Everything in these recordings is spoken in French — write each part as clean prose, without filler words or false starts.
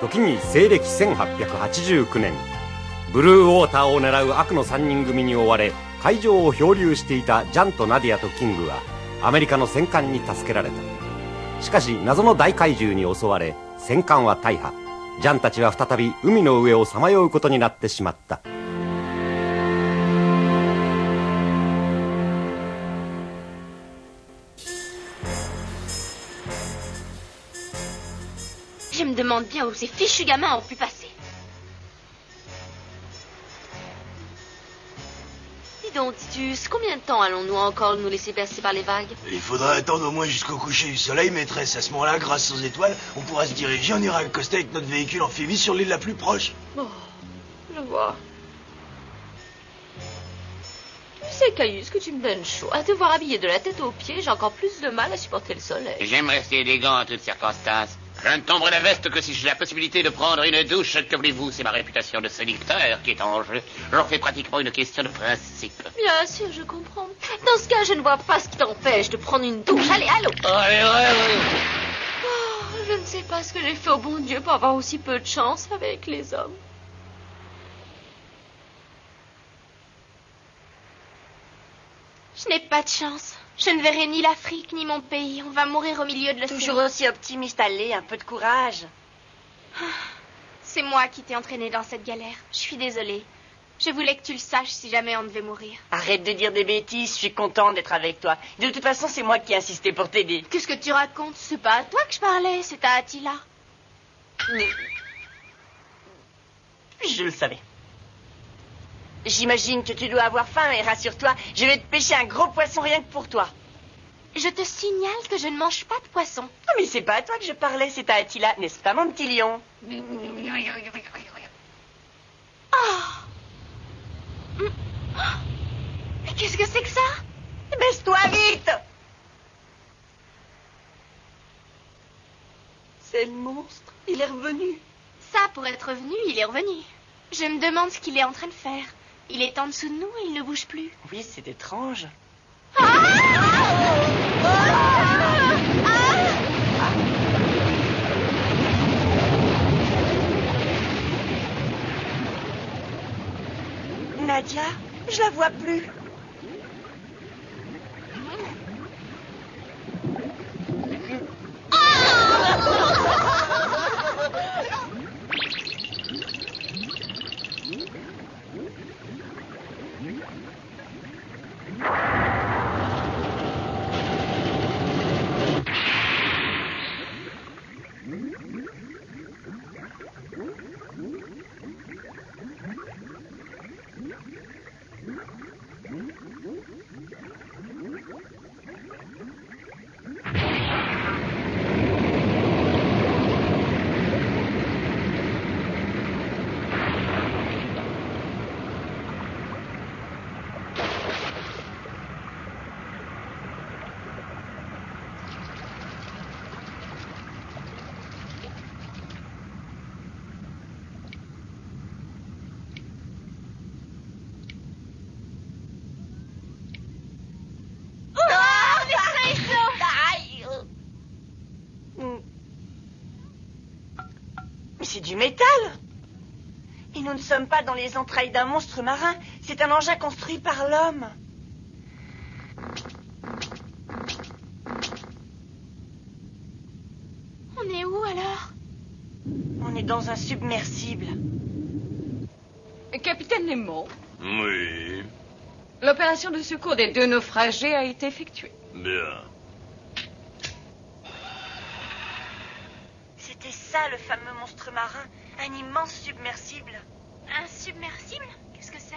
時に西暦1889年、ブルーウォーターを狙う悪の3人組に追われ海上を漂流していたジャンとナディアとキングはアメリカの戦艦に助けられた。しかし謎の大怪獣に襲われ戦艦は大破。ジャンたちは再び海の上をさまようことになってしまった。Je me demande bien où ces fichus gamins ont pu passer. Dis donc, Titus, combien de temps allons-nous encore nous laisser bercer par les vagues? Il faudra attendre au moins jusqu'au coucher du soleil, maîtresse. À ce moment-là, grâce aux étoiles, on pourra se diriger, on ira accoster avec notre véhicule amphibie sur l'île la plus proche. Oh, je vois. Tu sais, Caius, que tu me donnes chaud. À te voir habillé de la tête aux pieds, j'ai encore plus de mal à supporter le soleil. J'aime rester élégant en toutes circonstances. Je ne tomberai la veste que si j'ai la possibilité de prendre une douche. Que voulez-vous, c'est ma réputation de séducteur qui est en jeu. J'en fais pratiquement une question de principe. Bien sûr, je comprends. Dans ce cas, je ne vois pas ce qui t'empêche de prendre une douche. Allez, allô. Allez, ouais. Oh, je ne sais pas ce que j'ai fait au bon Dieu pour avoir aussi peu de chance avec les hommes. Je n'ai pas de chance. Je ne verrai ni l'Afrique, ni mon pays. On va mourir au milieu de l'océan. Toujours aussi optimiste, allez, un peu de courage. C'est moi qui t'ai entraîné dans cette galère. Je suis désolée. Je voulais que tu le saches si jamais on devait mourir. Arrête de dire des bêtises, je suis contente d'être avec toi. De toute façon, c'est moi qui ai insisté pour t'aider. Qu'est-ce que tu racontes? C'est pas à toi que je parlais, c'est à Attila. Je le savais. J'imagine que tu dois avoir faim et rassure-toi, je vais te pêcher un gros poisson rien que pour toi. Je te signale que je ne mange pas de poisson. Non mais c'est pas à toi que je parlais, c'est à Attila, n'est-ce pas mon petit lion? Oh. Mais qu'est-ce que c'est que ça? Baisse-toi vite! C'est le monstre, il est revenu. Ça, pour être revenu, il est revenu. Je me demande ce qu'il est en train de faire. Il est en dessous de nous et il ne bouge plus. Oui, c'est étrange. Nadia, je la vois plus. C'est du métal. Et nous ne sommes pas dans les entrailles d'un monstre marin. C'est un engin construit par l'homme. On est où alors? On est dans un submersible. Capitaine Nemo, Oui, l'opération de secours des 2 naufragés a été effectuée. bien. C'était ça le fameux monstre marin, un immense submersible. Un submersible? Qu'est-ce que c'est?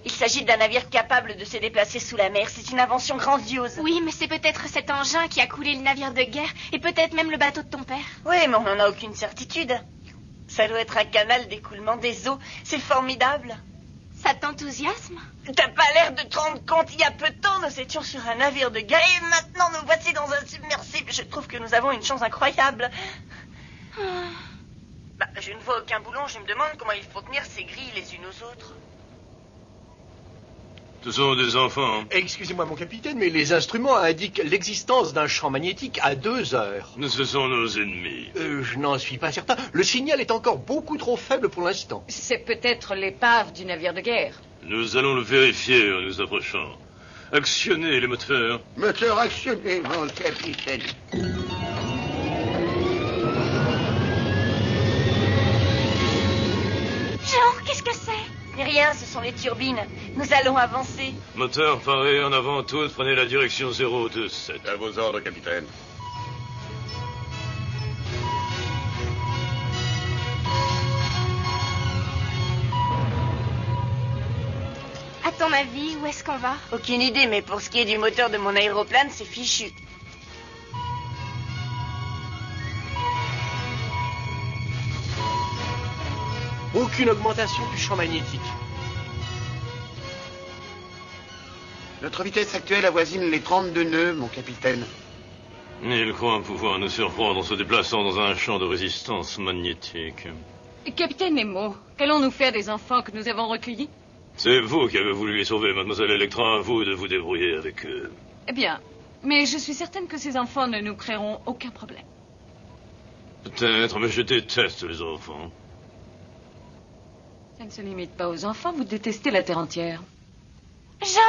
Il s'agit d'un navire capable de se déplacer sous la mer. C'est une invention grandiose. Oui, mais c'est peut-être cet engin qui a coulé le navire de guerre et peut-être même le bateau de ton père. Oui, mais on n'en a aucune certitude. Ça doit être un canal d'écoulement des eaux. C'est formidable. Ça t'enthousiasme? T'as pas l'air de te rendre compte. Il y a peu de temps, nous étions sur un navire de guerre et maintenant nous voici dans un submersible. Je trouve que nous avons une chance incroyable. Je ne vois aucun boulon. Je me demande comment il faut tenir ces grilles les unes aux autres. Ce sont des enfants. Excusez-moi, mon capitaine, mais les instruments indiquent l'existence d'un champ magnétique à 2 heures. Ce sont nos ennemis. Je n'en suis pas certain. Le signal est encore beaucoup trop faible pour l'instant. C'est peut-être l'épave du navire de guerre. Nous allons le vérifier en nous approchant. Actionnez les moteurs. Moteur actionné, mon capitaine. Jean, qu'est-ce que c'est? Rien, ce sont les turbines. Nous allons avancer. Moteur paré, en avant tous, prenez la direction 027. À vos ordres, capitaine. À ton avis, où est-ce qu'on va? Aucune idée, mais pour ce qui est du moteur de mon aéroplane, c'est fichu. Aucune augmentation du champ magnétique. Notre vitesse actuelle avoisine les 32 nœuds, mon capitaine. Ils croient pouvoir nous surprendre en se déplaçant dans un champ de résistance magnétique. Capitaine Nemo, qu'allons-nous faire des enfants que nous avons recueillis? C'est vous qui avez voulu les sauver, mademoiselle Electra. À vous de vous débrouiller avec eux. Eh bien, mais je suis certaine que ces enfants ne nous créeront aucun problème. Peut-être, mais je déteste les enfants. Ça ne se limite pas aux enfants, vous détestez la Terre entière. Jean,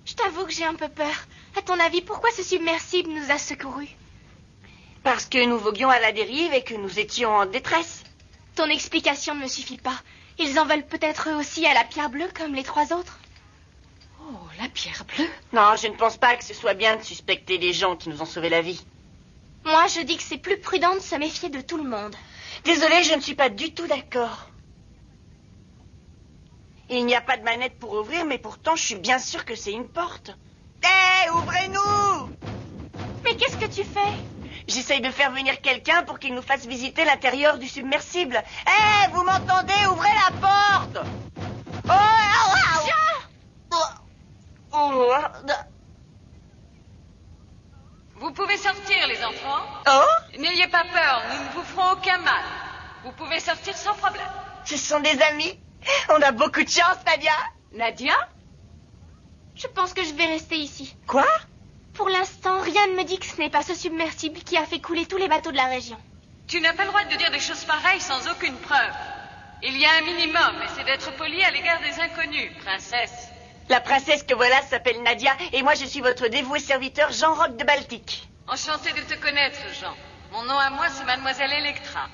je t'avoue que j'ai un peu peur. À ton avis, pourquoi ce submersible nous a secourus? Parce que nous voguions à la dérive et que nous étions en détresse. Ton explication ne me suffit pas. Ils en veulent peut-être eux aussi à la pierre bleue comme les 3 autres. Oh, la pierre bleue? Non, je ne pense pas que ce soit bien de suspecter les gens qui nous ont sauvé la vie. Moi, je dis que c'est plus prudent de se méfier de tout le monde. Désolée, je ne suis pas du tout d'accord. Il n'y a pas de manette pour ouvrir, mais pourtant, je suis bien sûre que c'est une porte. Hé, ouvrez-nous! Mais qu'est-ce que tu fais? J'essaye de faire venir quelqu'un pour qu'il nous fasse visiter l'intérieur du submersible. Hé, vous m'entendez? Ouvrez la porte! Vous pouvez sortir, les enfants. Oh? N'ayez pas peur, nous ne vous ferons aucun mal. Vous pouvez sortir sans problème. Ce sont des amis. On a beaucoup de chance, Nadia. Nadia? Je pense que je vais rester ici. Quoi? Pour l'instant, rien ne me dit que ce n'est pas ce submersible qui a fait couler tous les bateaux de la région. Tu n'as pas le droit de dire des choses pareilles sans aucune preuve. Il y a un minimum, et c'est d'être poli à l'égard des inconnus, princesse. La princesse que voilà s'appelle Nadia, et moi je suis votre dévoué serviteur Jean Roch de Baltique. Enchanté de te connaître, Jean. Mon nom à moi, c'est Mademoiselle Electra.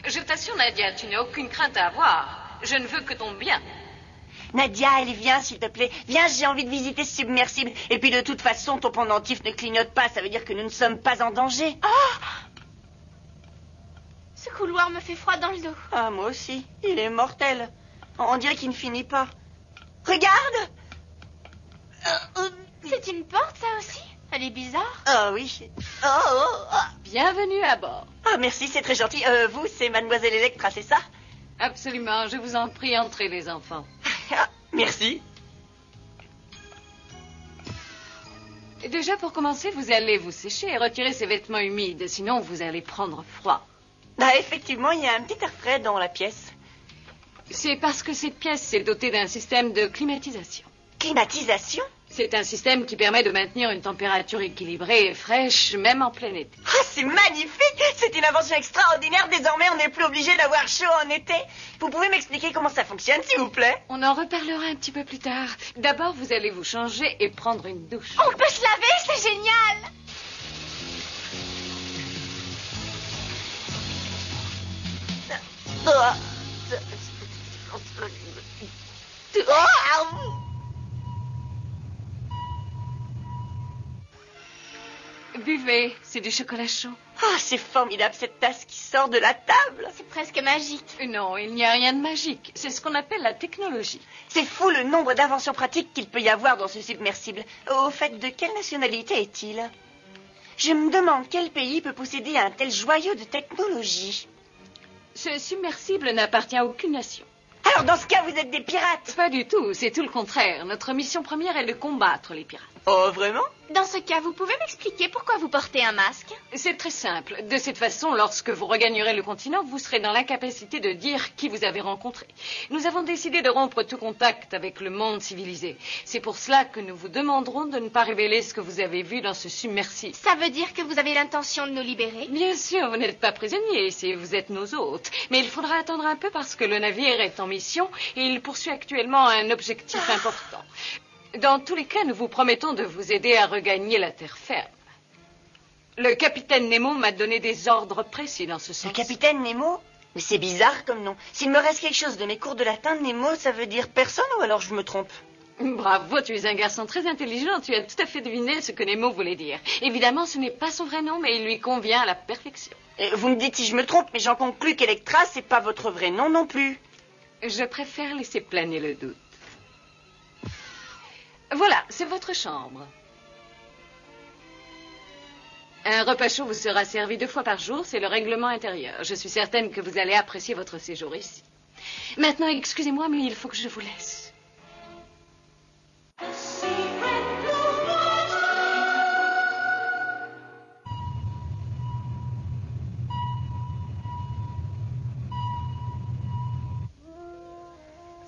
Je t'assure, Nadia, tu n'as aucune crainte à avoir. Je ne veux que ton bien. Nadia, allez, viens, s'il te plaît. Viens, j'ai envie de visiter ce submersible. Et puis de toute façon, ton pendentif ne clignote pas, ça veut dire que nous ne sommes pas en danger. Ce couloir me fait froid dans le dos. Ah, moi aussi. Il est mortel. On dirait qu'il ne finit pas. Regarde! C'est une porte, ça aussi? Elle est bizarre. Ah oui. Bienvenue à bord. Ah, merci, c'est très gentil. Vous, c'est Mademoiselle Electra, c'est ça? Absolument, je vous en prie, entrez, les enfants. Merci. Et déjà, pour commencer, vous allez vous sécher et retirer ces vêtements humides, sinon vous allez prendre froid. Ah, effectivement, il y a un petit air frais dans la pièce. C'est parce que cette pièce est dotée d'un système de climatisation. Climatisation? C'est un système qui permet de maintenir une température équilibrée et fraîche, même en plein été. Ah, c'est magnifique! C'est une invention extraordinaire. Désormais, on n'est plus obligé d'avoir chaud en été. Vous pouvez m'expliquer comment ça fonctionne, s'il vous plaît? On en reparlera un petit peu plus tard. D'abord, vous allez vous changer et prendre une douche. On peut se laver, c'est génial! Buvez, c'est du chocolat chaud. Ah, c'est formidable cette tasse qui sort de la table. C'est presque magique. Non, il n'y a rien de magique. C'est ce qu'on appelle la technologie. C'est fou le nombre d'inventions pratiques qu'il peut y avoir dans ce submersible. Au fait, de quelle nationalité est-il? Je me demande quel pays peut posséder un tel joyau de technologie. Ce submersible n'appartient à aucune nation. Alors dans ce cas, vous êtes des pirates? Pas du tout, c'est tout le contraire. Notre mission première est de combattre les pirates. Oh, vraiment? Dans ce cas, vous pouvez m'expliquer pourquoi vous portez un masque? C'est très simple. De cette façon, lorsque vous regagnerez le continent, vous serez dans l'incapacité de dire qui vous avez rencontré. Nous avons décidé de rompre tout contact avec le monde civilisé. C'est pour cela que nous vous demanderons de ne pas révéler ce que vous avez vu dans ce submersible. Ça veut dire que vous avez l'intention de nous libérer? Bien sûr, vous n'êtes pas prisonniers ici, vous êtes nos hôtes. Mais il faudra attendre un peu parce que le navire est en mission et il poursuit actuellement un objectif important. Dans tous les cas, nous vous promettons de vous aider à regagner la terre ferme. Le capitaine Nemo m'a donné des ordres précis dans ce sens. Le capitaine Nemo? Mais c'est bizarre comme nom. S'il me reste quelque chose de mes cours de latin, Nemo, ça veut dire personne ou alors je me trompe? Bravo, tu es un garçon très intelligent. Tu as tout à fait deviné ce que Nemo voulait dire. Évidemment, ce n'est pas son vrai nom, mais il lui convient à la perfection. Vous me dites si je me trompe, mais j'en conclus qu'Electra, c'est pas votre vrai nom non plus. Je préfère laisser planer le doute. Voilà, c'est votre chambre. Un repas chaud vous sera servi 2 fois par jour, c'est le règlement intérieur. Je suis certaine que vous allez apprécier votre séjour ici. Maintenant, excusez-moi, mais il faut que je vous laisse.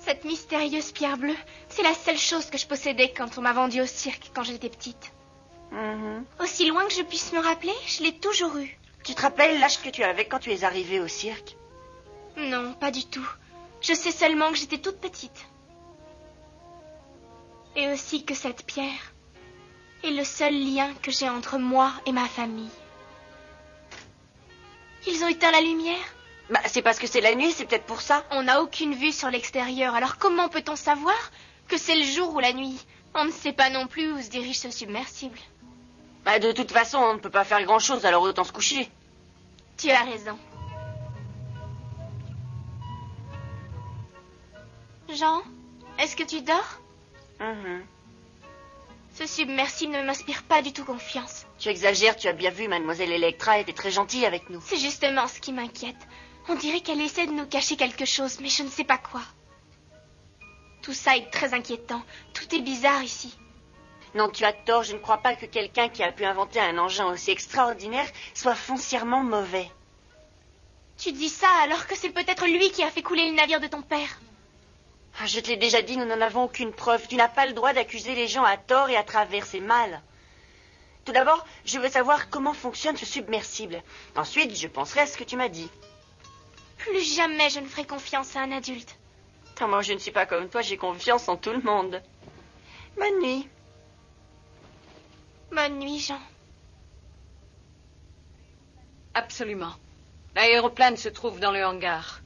Cette mystérieuse pierre bleue, c'est la seule chose que je possédais quand on m'a vendue au cirque quand j'étais petite. Aussi loin que je puisse me rappeler, je l'ai toujours eue. Tu te rappelles l'âge que tu avais quand tu es arrivée au cirque? Non, pas du tout. Je sais seulement que j'étais toute petite. Et aussi que cette pierre est le seul lien que j'ai entre moi et ma famille. Ils ont éteint la lumière? Bah, c'est parce que c'est la nuit, c'est peut-être pour ça. On n'a aucune vue sur l'extérieur, alors comment peut-on savoir que c'est le jour ou la nuit? On ne sait pas non plus où se dirige ce submersible. Bah, de toute façon, on ne peut pas faire grand-chose, alors autant se coucher. Tu as raison. Jean, est-ce que tu dors? Ce submersible ne m'inspire pas du tout confiance. Tu exagères, tu as bien vu, mademoiselle Electra était très gentille avec nous. C'est justement ce qui m'inquiète. On dirait qu'elle essaie de nous cacher quelque chose, mais je ne sais pas quoi. Tout ça est très inquiétant. Tout est bizarre ici. Non, tu as tort, je ne crois pas que quelqu'un qui a pu inventer un engin aussi extraordinaire soit foncièrement mauvais. Tu dis ça alors que c'est peut-être lui qui a fait couler le navire de ton père. Ah, je te l'ai déjà dit, nous n'en avons aucune preuve. Tu n'as pas le droit d'accuser les gens à tort et à travers, c'est mal. Tout d'abord, je veux savoir comment fonctionne ce submersible. Ensuite, je penserai à ce que tu m'as dit. Plus jamais je ne ferai confiance à un adulte. Moi, je ne suis pas comme toi, j'ai confiance en tout le monde. Bonne nuit. Bonne nuit, Jean. Absolument. L'aéroplane se trouve dans le hangar.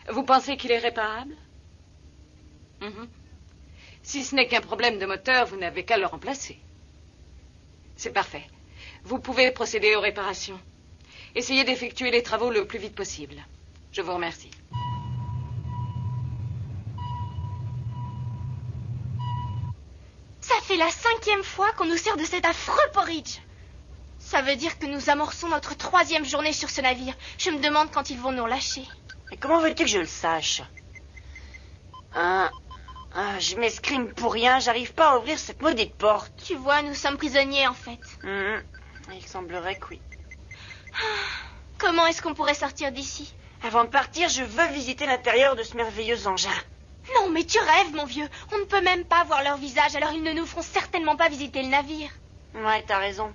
Vous pensez qu'il est réparable? Si ce n'est qu'un problème de moteur, vous n'avez qu'à le remplacer. C'est parfait. Vous pouvez procéder aux réparations. Essayez d'effectuer les travaux le plus vite possible. Je vous remercie. Ça fait la 5e fois qu'on nous sert de cet affreux porridge. Ça veut dire que nous amorçons notre 3e journée sur ce navire. Je me demande quand ils vont nous relâcher. Mais comment veux-tu que je le sache? Je m'escrime pour rien, j'arrive pas à ouvrir cette maudite porte. Tu vois, nous sommes prisonniers en fait. Il semblerait que oui. Comment est-ce qu'on pourrait sortir d'ici? Avant de partir, je veux visiter l'intérieur de ce merveilleux engin. Non, mais tu rêves, mon vieux. On ne peut même pas voir leur visage, alors ils ne nous feront certainement pas visiter le navire. Ouais, t'as raison.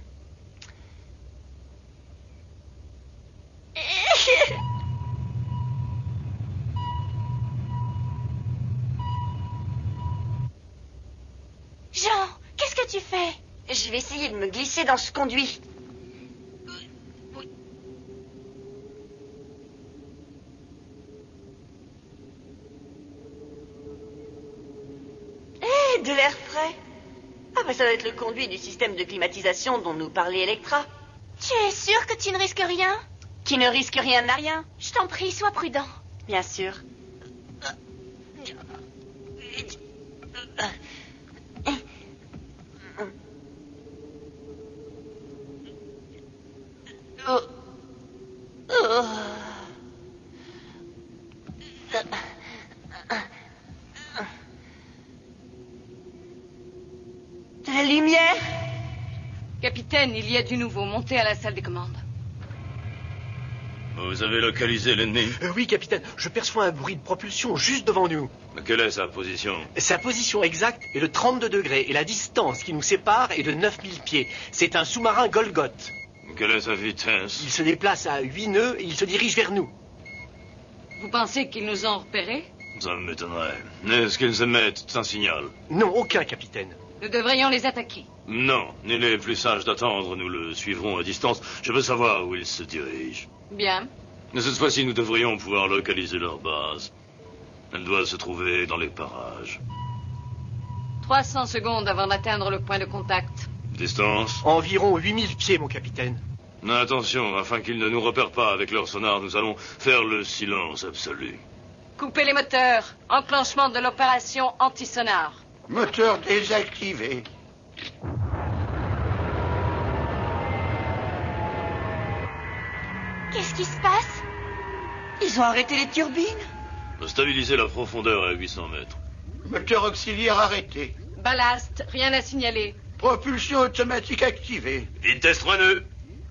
Jean, qu'est-ce que tu fais? Je vais essayer de me glisser dans ce conduit. De l'air frais. Ça doit être le conduit du système de climatisation dont nous parlait Electra. Tu es sûr que tu ne risques rien? Qui ne risque rien n'a rien. Je t'en prie, sois prudent. Bien sûr. De la lumière. Capitaine, il y a du nouveau. Montez à la salle des commandes. Vous avez localisé l'ennemi? Oui, capitaine, je perçois un bruit de propulsion juste devant nous. Quelle est sa position? Sa position exacte est de 32 degrés et la distance qui nous sépare est de 9000 pieds. C'est un sous-marin Golgoth. Quelle est sa vitesse? Il se déplace à 8 nœuds et il se dirige vers nous. Vous pensez qu'ils nous ont repérés? Ça m'étonnerait. Est-ce qu'ils émettent un signal? Non, aucun, capitaine. Nous devrions les attaquer. Non, il est plus sage d'attendre. Nous le suivrons à distance. Je veux savoir où ils se dirigent. Bien. Mais cette fois-ci, nous devrions pouvoir localiser leur base. Elle doit se trouver dans les parages. 300 secondes avant d'atteindre le point de contact. Distance? Environ 8000 pieds, mon capitaine. Attention, afin qu'ils ne nous repèrent pas avec leur sonar, nous allons faire le silence absolu. Coupez les moteurs. Enclenchement de l'opération anti-sonar. Moteur désactivé. Qu'est-ce qui se passe? Ils ont arrêté les turbines. Stabiliser la profondeur à 800 mètres. Moteur auxiliaire arrêté. Ballast, rien à signaler. Propulsion automatique activée. Vitesse 3 nœuds.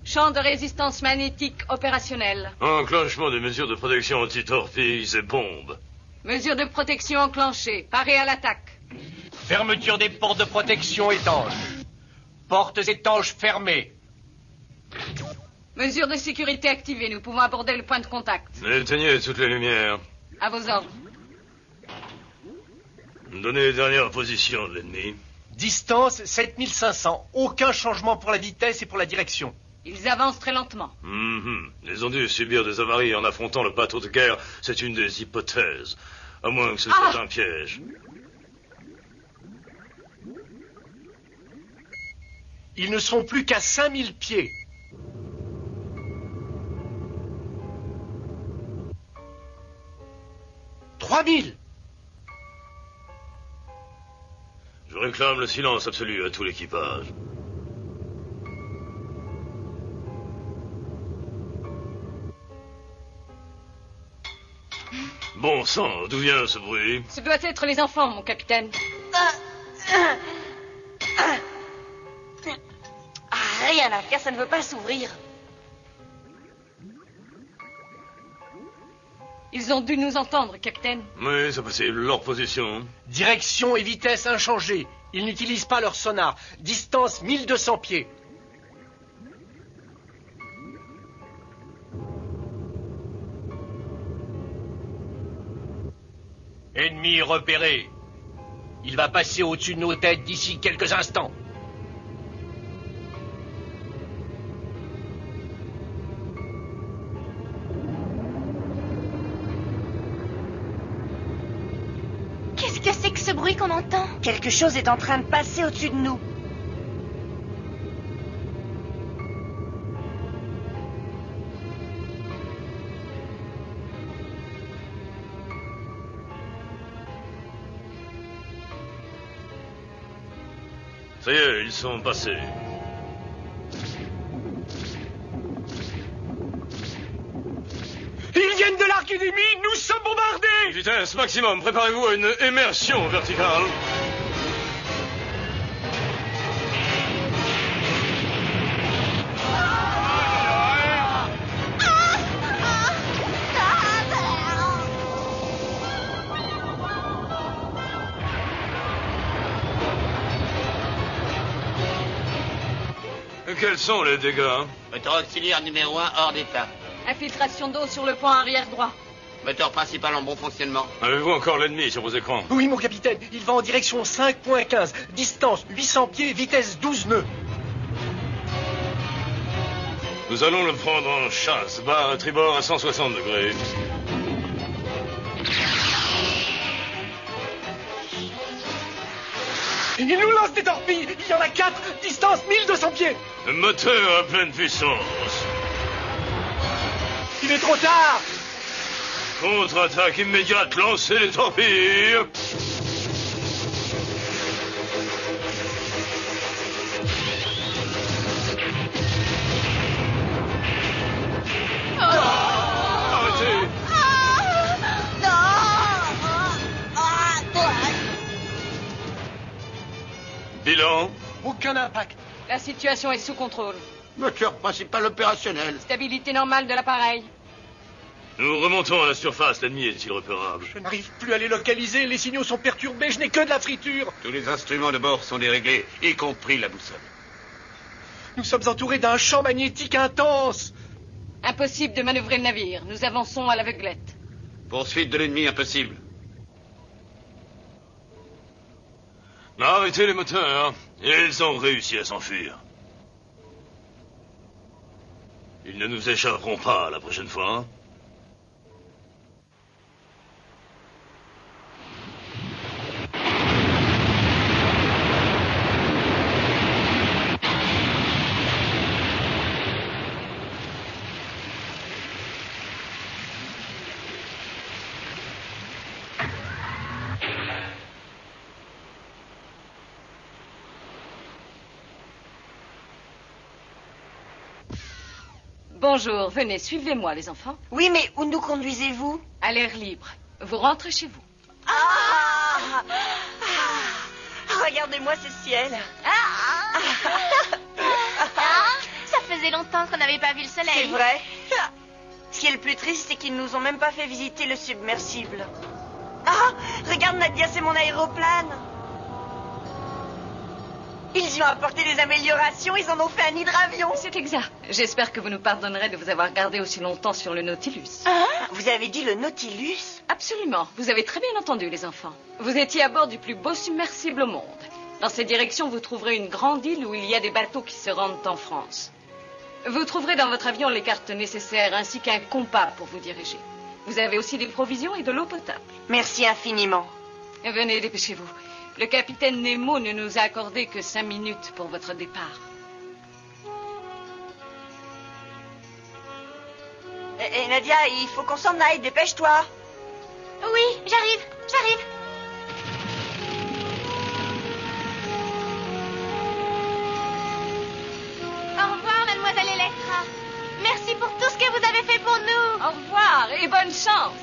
Champ de résistance magnétique opérationnel. Enclenchement des mesures de protection anti-torpilles et bombes. Mesures de protection enclenchées. Paré à l'attaque. Fermeture des portes de protection étanches. Portes étanches fermées. Mesures de sécurité activées. Nous pouvons aborder le point de contact. Éteignez toutes les lumières. À vos ordres. Donnez les dernières positions de l'ennemi. Distance 7500. Aucun changement pour la vitesse et pour la direction. Ils avancent très lentement. Ils ont dû subir des avaries en affrontant le bateau de guerre. C'est une des hypothèses. À moins que ce soit un piège. Ils ne sont plus qu'à 5000 pieds. « 3000 » Je réclame le silence absolu à tout l'équipage. Bon sang, d'où vient ce bruit? Ce doit être les enfants, mon capitaine. Rien à faire, ça ne veut pas s'ouvrir. Ils ont dû nous entendre, capitaine. Oui, c'est possible. Leur position? Direction et vitesse inchangées. Ils n'utilisent pas leur sonar. Distance 1200 pieds. Ennemi repéré. Il va passer au-dessus de nos têtes d'ici quelques instants. Qu'est-ce que c'est que ce bruit qu'on entend? Quelque chose est en train de passer au-dessus de nous. Ça y est, ils sont passés. Ils viennent de l'arc ennemi, nous sommes bombardés! Vitesse maximum, préparez-vous à une immersion verticale. Quels sont les dégâts? Moteur auxiliaire numéro 1 hors d'état. Infiltration d'eau sur le pont arrière droit. Moteur principal en bon fonctionnement. Avez-vous encore l'ennemi sur vos écrans? Oui, mon capitaine, il va en direction 5.15. Distance 800 pieds, vitesse 12 nœuds. Nous allons le prendre en chasse. Barre à tribord à 160 degrés. Il nous lance des torpilles. Il y en a 4. Distance 1200 pieds. Le moteur à pleine puissance. Il est trop tard. Contre-attaque immédiate, lancez les torpilles. Arrêtez. Bilan? Aucun impact. La situation est sous contrôle. Moteur principal opérationnel. Stabilité normale de l'appareil. Nous remontons à la surface. L'ennemi est irréparable. Je n'arrive plus à les localiser. Les signaux sont perturbés. Je n'ai que de la friture. Tous les instruments de bord sont déréglés, y compris la boussole. Nous sommes entourés d'un champ magnétique intense. Impossible de manœuvrer le navire. Nous avançons à l'aveuglette. Poursuite de l'ennemi impossible. Arrêtez les moteurs. Ils ont réussi à s'enfuir. Ils ne nous échapperont pas la prochaine fois. Bonjour, venez, suivez-moi, les enfants. Oui, mais où nous conduisez-vous? À l'air libre. Vous rentrez chez vous. Regardez-moi ce ciel. Ça faisait longtemps qu'on n'avait pas vu le soleil. C'est vrai. Ce qui est le plus triste, c'est qu'ils nous ont même pas fait visiter le submersible. Ah, regarde Nadia, c'est mon aéroplane. Ils y ont apporté des améliorations, ils en ont fait un hydravion. C'est exact. J'espère que vous nous pardonnerez de vous avoir gardé aussi longtemps sur le Nautilus. Vous avez dit le Nautilus? Absolument. Vous avez très bien entendu, les enfants. Vous étiez à bord du plus beau submersible au monde. Dans cette direction, vous trouverez une grande île où il y a des bateaux qui se rendent en France. Vous trouverez dans votre avion les cartes nécessaires ainsi qu'un compas pour vous diriger. Vous avez aussi des provisions et de l'eau potable. Merci infiniment. Venez, dépêchez-vous. Le capitaine Nemo ne nous a accordé que 5 minutes pour votre départ. Et Nadia, il faut qu'on s'en aille, dépêche-toi. Oui, j'arrive. Au revoir, mademoiselle Electra. Merci pour tout ce que vous avez fait pour nous. Au revoir et bonne chance.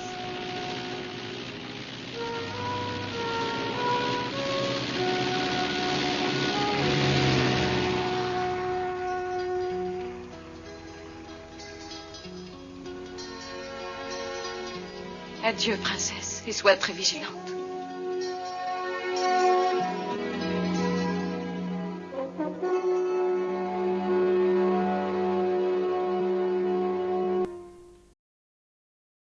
Adieu, princesse, et sois très vigilante.